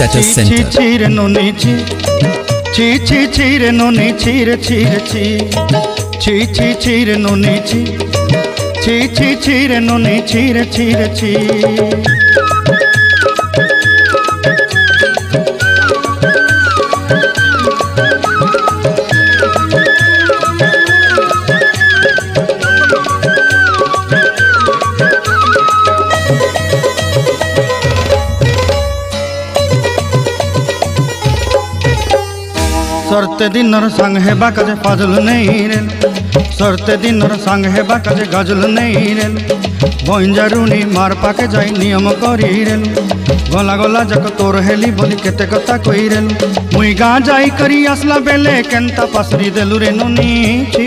Status Center. Chire noni chi, chire noni chire chire chi, chire noni chi, chire noni chire chi. सरते दिनर संग हेबा काजे फाजल नहीं rail, सरते दिनर संग हेबा काजे गजल नहीं रेल, बंजारुनी मार पाके जाई नियम करी रेल, गला गला जक तोर हेली बोली केते कथा कई रेल, मुई गाँ जाई करी आसला बेले केंता पासरी देलु रे नोनी ची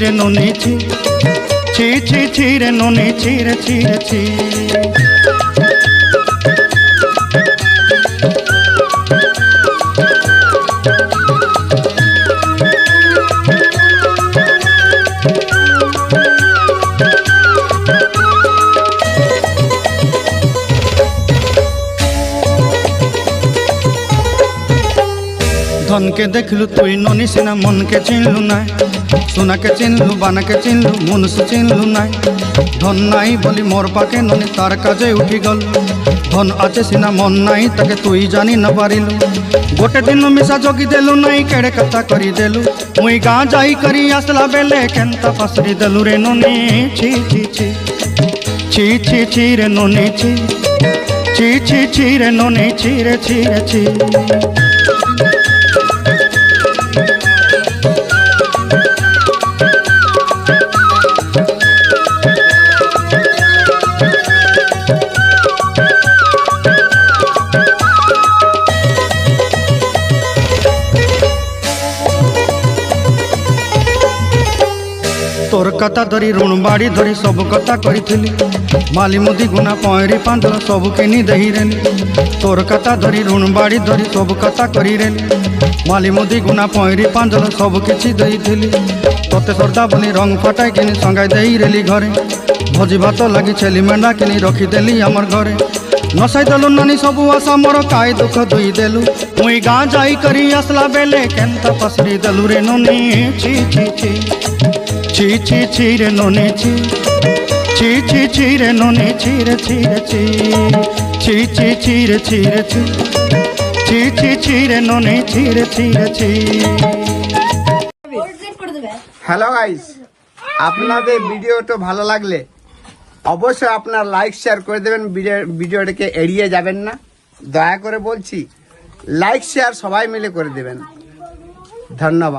रे नोनी ची रे नोनी ची। धन के देखलु तुई ननी सिना मन के चिन्हलु नाय, सोना के चिन्हलु बाना के चिन्हलु मुनुष चिन्हलु नाय, धन नाई बोली मोर पाके ननी तार काजे उठी गल, धन आचे सिना मन नाई ताके तुई जानी न पारिलु, गोटे दिन मिसा जोगी देलु नाई केड़े कथा करी देलु, मुई गाँ जाई करी आसला बेले केंता पासरी देलु रे ननी ची रे ननी ची रे ननी ची। तोर कथा धरी ऋण बाड़ी धरी सब कथा करी, माली मुदी गुना पहरी पांदल सब किनी दही रेली, तोर कथा धरी ऋण बाड़ी धरी सब कथा करी रेली, माली मुदी गुना पहरी पांदल सब किछि दही थी, तोते सरदा बोली रंग फटाई किनी संगाई दही रेली घरे, भोजी भात लगी छेली मेंढा किनी रखीदेली आमर घरे, नसाई देलु नानी सबु आशा मोर काय दुख दुई देलु, मुई गाँ जाई करी आसला बेले केंता पसरी देलु रे नोनी ची रे नोनी ची रे नोनी ची रे ची रे नोनी ची रे। হ্যালো গাইস, আপনাদের ভিডিওটা ভালো লাগলে অবশ্যই আপনারা লাইক শেয়ার করে দেবেন, ভিডিওটাকে এড়িয়ে যাবেন না, দয়া করে বলছি লাইক শেয়ার সবাই মিলে করে দেবেন। ধন্যবাদ।